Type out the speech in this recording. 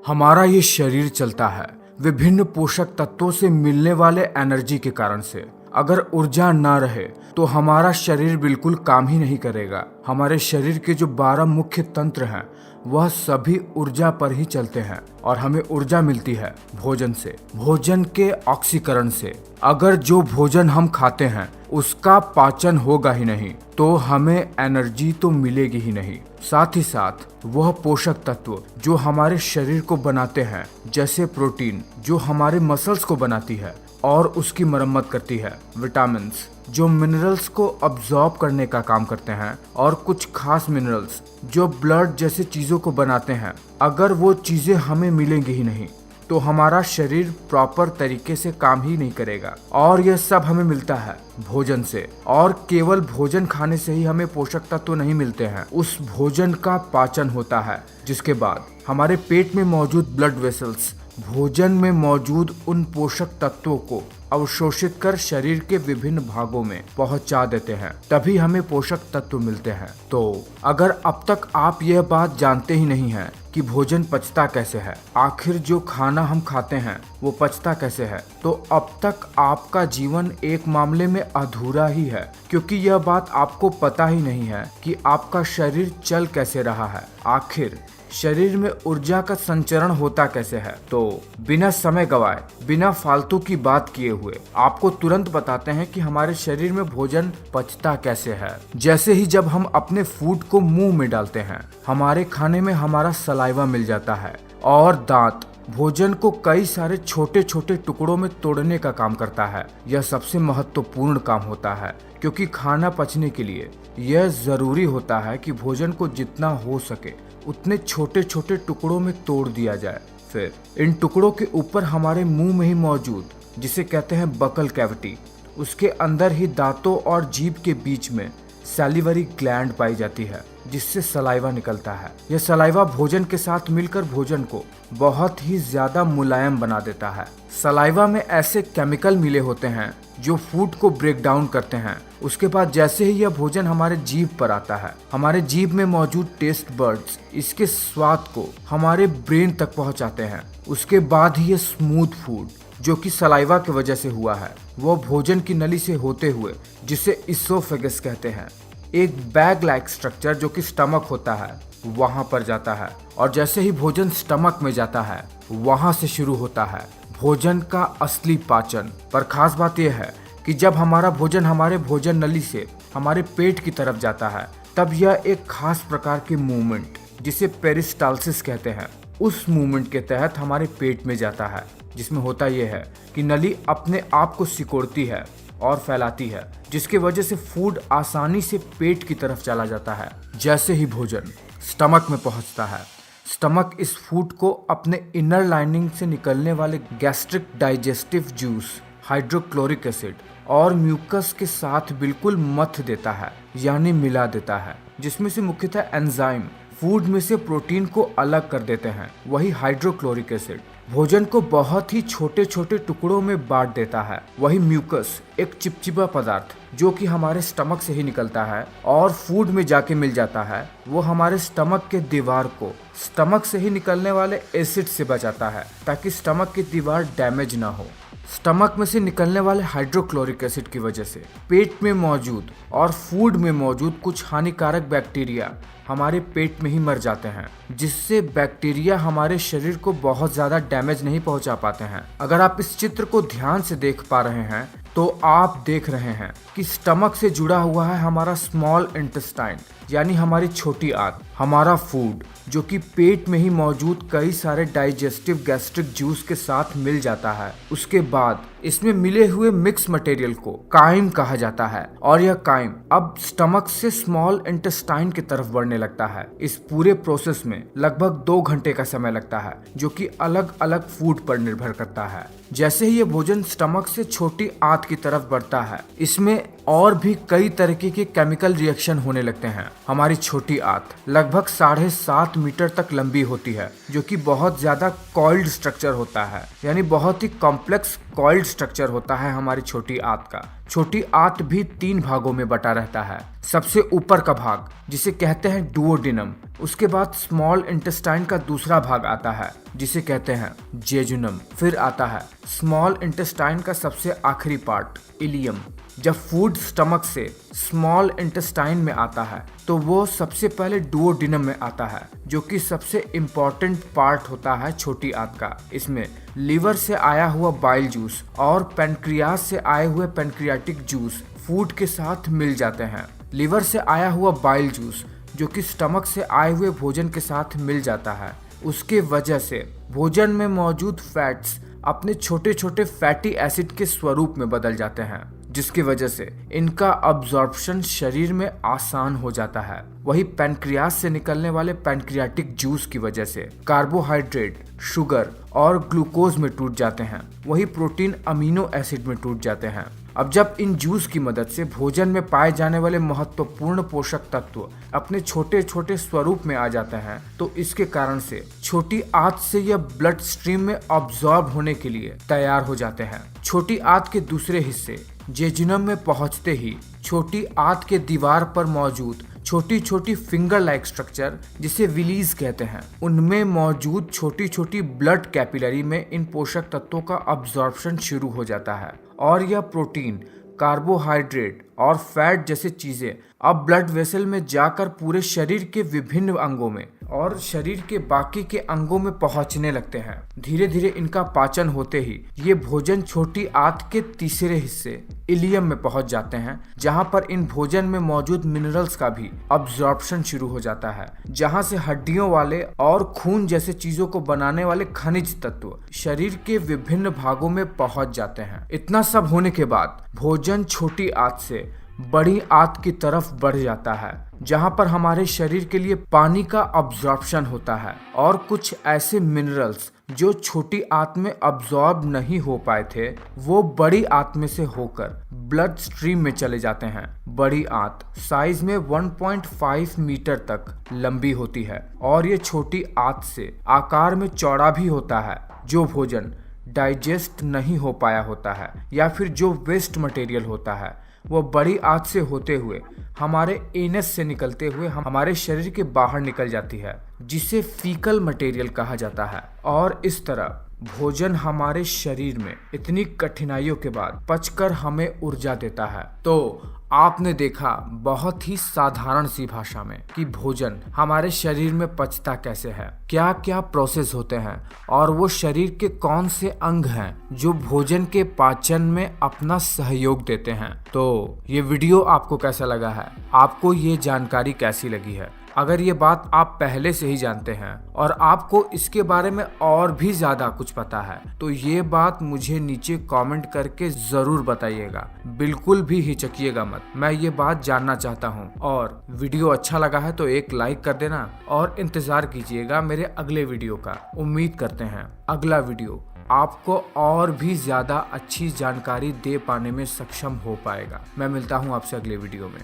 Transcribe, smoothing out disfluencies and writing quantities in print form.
हमारा ये शरीर चलता है विभिन्न पोषक तत्वों से मिलने वाले एनर्जी के कारण से। अगर ऊर्जा ना रहे तो हमारा शरीर बिल्कुल काम ही नहीं करेगा। हमारे शरीर के जो 12 मुख्य तंत्र हैं वह सभी ऊर्जा पर ही चलते हैं और हमें ऊर्जा मिलती है भोजन से, भोजन के ऑक्सीकरण से। अगर जो भोजन हम खाते हैं उसका पाचन होगा ही नहीं तो हमें एनर्जी तो मिलेगी ही नहीं। साथ ही साथ वह पोषक तत्व जो हमारे शरीर को बनाते हैं, जैसे प्रोटीन जो हमारे मसल्स को बनाती है और उसकी मरम्मत करती है, विटामिन्स जो मिनरल्स को अब्सॉर्ब करने का काम करते हैं, और कुछ खास मिनरल्स जो ब्लड जैसे चीज़ों को बनाते हैं। अगर वो चीज़ें हमें मिलेंगी ही नहीं तो हमारा शरीर प्रॉपर तरीके से काम ही नहीं करेगा। और यह सब हमें मिलता है भोजन से, और केवल भोजन खाने से ही हमें पोषक तत्व नहीं मिलते हैं। उस भोजन का पाचन होता है, जिसके बाद हमारे पेट में मौजूद ब्लड वेसल्स भोजन में मौजूद उन पोषक तत्वों को अवशोषित कर शरीर के विभिन्न भागों में पहुंचा देते हैं, तभी हमें पोषक तत्व मिलते हैं। तो अगर अब तक आप यह बात जानते ही नहीं हैं कि भोजन पचता कैसे है, आखिर जो खाना हम खाते हैं वो पचता कैसे है, तो अब तक आपका जीवन एक मामले में अधूरा ही है, क्योंकि यह बात आपको पता ही नहीं है कि आपका शरीर चल कैसे रहा है, आखिर शरीर में ऊर्जा का संचरण होता कैसे है। तो बिना समय गवाए, बिना फालतू की बात किए हुए आपको तुरंत बताते हैं कि हमारे शरीर में भोजन पचता कैसे है। जैसे ही जब हम अपने फूड को मुंह में डालते हैं, हमारे खाने में हमारा सलाइवा मिल जाता है और दांत भोजन को कई सारे छोटे छोटे टुकड़ों में तोड़ने का काम करता है। यह सबसे महत्वपूर्ण काम होता है, क्योंकि खाना पचने के लिए यह जरूरी होता है कि भोजन को जितना हो सके उतने छोटे छोटे टुकड़ों में तोड़ दिया जाए। फिर इन टुकड़ों के ऊपर हमारे मुंह में ही मौजूद, जिसे कहते हैं बकल कैविटी, उसके अंदर ही दांतों और जीभ के बीच में सैलिवरी ग्लैंड पाई जाती है, जिससे सलाइवा निकलता है। यह सलाइवा भोजन के साथ मिलकर भोजन को बहुत ही ज्यादा मुलायम बना देता है। सलाइवा में ऐसे केमिकल मिले होते हैं जो फूड को ब्रेक डाउन करते हैं। उसके बाद जैसे ही यह भोजन हमारे जीभ पर आता है, हमारे जीभ में मौजूद टेस्ट बर्ड्स इसके स्वाद को हमारे ब्रेन तक पहुंचाते हैं। उसके बाद ही ये स्मूथ फूड जो कि सलाइवा की वजह से हुआ है, वो भोजन की नली से होते हुए, जिसे इसोफेगस कहते हैं, एक बैग लाइक स्ट्रक्चर जो कि स्टमक होता है, वहां पर जाता है। और जैसे ही भोजन स्टमक में जाता है, वहां से शुरू होता है भोजन का असली पाचन। पर खास बात यह है कि जब हमारा भोजन हमारे भोजन नली से हमारे पेट की तरफ जाता है, तब यह एक खास प्रकार की मूवमेंट, जिसे पेरिस्टालसिस कहते हैं, उस मूवमेंट के तहत हमारे पेट में जाता है, जिसमें होता यह है कि नली अपने आप को सिकोड़ती है और फैलाती है, जिसकी वजह से फूड आसानी से पेट की तरफ चला जाता है। जैसे ही भोजन स्टमक में पहुंचता है, स्टमक इस फूड को अपने इनर लाइनिंग से निकलने वाले gastric digestive juice, hydrochloric acid और म्यूकस के साथ बिल्कुल मथ देता है, यानी मिला देता है, जिसमें से मुख्यतः एंजाइम फूड में से प्रोटीन को अलग कर देते हैं। वही हाइड्रोक्लोरिक एसिड भोजन को बहुत ही छोटे छोटे टुकड़ों में बांट देता है। वही म्यूकस एक चिपचिपा पदार्थ जो कि हमारे स्टमक से ही निकलता है और फूड में जाके मिल जाता है, वो हमारे स्टमक के दीवार को स्टमक से ही निकलने वाले एसिड से बचाता है, ताकि स्टमक की दीवार डैमेज ना हो। स्टमक में से निकलने वाले हाइड्रोक्लोरिक एसिड की वजह से पेट में मौजूद और फूड में मौजूद कुछ हानिकारक बैक्टीरिया हमारे पेट में ही मर जाते हैं, जिससे बैक्टीरिया हमारे शरीर को बहुत ज़्यादा डैमेज नहीं पहुंचा पाते हैं। अगर आप इस चित्र को ध्यान से देख पा रहे हैं तो आप देख रहे हैं कि स्टमक से जुड़ा हुआ है हमारा स्मॉल इंटेस्टाइन, यानी हमारी छोटी आंत। हमारा फूड जो कि पेट में ही मौजूद कई सारे डाइजेस्टिव गैस्ट्रिक जूस के साथ मिल जाता है। उसके बाद इसमें मिले हुए मिक्स मटेरियल को काइम कहा जाता है, और यह काइम अब स्टमक से स्मॉल इंटेस्टाइन की तरफ बढ़ने लगता है। इस पूरे प्रोसेस में लगभग 2 घंटे का समय लगता है, जो कि अलग अलग फूड पर निर्भर करता है। जैसे ही ये भोजन स्टमक से छोटी आंत की तरफ बढ़ता है, इसमें और भी कई तरीके के केमिकल रिएक्शन होने लगते हैं। हमारी छोटी आंत लगभग 7.5 मीटर तक लंबी होती है, जो कि बहुत ज्यादा कॉइल्ड स्ट्रक्चर होता है, यानी बहुत ही कॉम्प्लेक्स कॉइल्ड स्ट्रक्चर होता है हमारी छोटी आंत का। छोटी आंत भी 3 भागों में बटा रहता है। सबसे ऊपर का भाग जिसे कहते हैं डुओडेनम, उसके बाद स्मॉल इंटेस्टाइन का दूसरा भाग आता है जिसे कहते हैं जेजुनम, फिर आता है स्मॉल इंटेस्टाइन का सबसे आखिरी पार्ट इलियम। जब फूड स्टमक से स्मॉल इंटेस्टाइन में आता है तो वो सबसे पहले डुओडेनम में आता है, जो कि सबसे इम्पोर्टेंट पार्ट होता है छोटी आंत का। इसमें लीवर से आया हुआ बाइल जूस और पैनक्रियास से आए हुए पैनक्रियाटिक जूस फूड के साथ मिल जाते हैं। लीवर से आया हुआ बाइल जूस जो कि स्टमक से आए हुए भोजन के साथ मिल जाता है, उसके वजह से भोजन में मौजूद फैट्स अपने छोटे छोटे फैटी एसिड के स्वरूप में बदल जाते हैं, जिसकी वजह से इनका अब्जॉर्प्शन शरीर में आसान हो जाता है। वही पैनक्रियास से निकलने वाले पैनक्रियाटिक जूस की वजह से कार्बोहाइड्रेट, शुगर और ग्लूकोज में टूट जाते हैं। वही प्रोटीन अमीनो एसिड में टूट जाते हैं। अब जब इन जूस की मदद से भोजन में पाए जाने वाले महत्वपूर्ण पोषक तत्व अपने छोटे छोटे स्वरूप में आ जाते हैं, तो इसके कारण से छोटी आंत से यह ब्लड स्ट्रीम में अब्सॉर्ब होने के लिए तैयार हो जाते हैं। छोटी आंत के दूसरे हिस्से जेजुनम में पहुंचते ही छोटी आंत के दीवार पर मौजूद छोटी छोटी फिंगर लाइक स्ट्रक्चर जिसे विलीज कहते हैं, उनमें मौजूद छोटी छोटी ब्लड कैपिलरी में इन पोषक तत्वों का अब्जॉर्प्शन शुरू हो जाता है और यह प्रोटीन, कार्बोहाइड्रेट और फैट जैसे चीजें अब ब्लड वेसल में जाकर पूरे शरीर के विभिन्न अंगों में और शरीर के बाकी के अंगों में पहुंचने लगते हैं। धीरे धीरे इनका पाचन होते ही ये भोजन छोटी आंत के तीसरे हिस्से इलियम में पहुंच जाते हैं, जहां पर इन भोजन में मौजूद मिनरल्स का भी अब्जॉर्प्शन शुरू हो जाता है, जहां से हड्डियों वाले और खून जैसे चीजों को बनाने वाले खनिज तत्व शरीर के विभिन्न भागों में पहुंच जाते हैं। इतना सब होने के बाद भोजन छोटी आंत से बड़ी आंत की तरफ बढ़ जाता है, जहां पर हमारे शरीर के लिए पानी का अब्जॉर्प्शन होता है और कुछ ऐसे मिनरल्स जो छोटी आंत में अब्सॉर्ब नहीं हो पाए थे वो बड़ी आंत में से होकर ब्लड स्ट्रीम में चले जाते हैं। बड़ी आंत साइज में 1.5 मीटर तक लंबी होती है और ये छोटी आंत से आकार में चौड़ा भी होता है। जो भोजन डाइजेस्ट नहीं हो पाया होता है या फिर जो वेस्ट मटेरियल होता है वो बड़ी आंत से होते हुए हमारे एनस से निकलते हुए हमारे शरीर के बाहर निकल जाती है, जिसे फीकल मटेरियल कहा जाता है। और इस तरह भोजन हमारे शरीर में इतनी कठिनाइयों के बाद पचकर हमें ऊर्जा देता है। तो आपने देखा बहुत ही साधारण सी भाषा में कि भोजन हमारे शरीर में पचता कैसे है, क्या क्या प्रोसेस होते हैं और वो शरीर के कौन से अंग हैं जो भोजन के पाचन में अपना सहयोग देते हैं। तो ये वीडियो आपको कैसा लगा है, आपको ये जानकारी कैसी लगी है? अगर ये बात आप पहले से ही जानते हैं और आपको इसके बारे में और भी ज्यादा कुछ पता है तो ये बात मुझे नीचे कमेंट करके जरूर बताइएगा। बिल्कुल भी हिचकिएगा मत, मैं ये बात जानना चाहता हूँ। और वीडियो अच्छा लगा है तो एक लाइक कर देना और इंतजार कीजिएगा मेरे अगले वीडियो का। उम्मीद करते हैं अगला वीडियो आपको और भी ज्यादा अच्छी जानकारी दे पाने में सक्षम हो पाएगा। मैं मिलता हूँ आपसे अगले वीडियो में।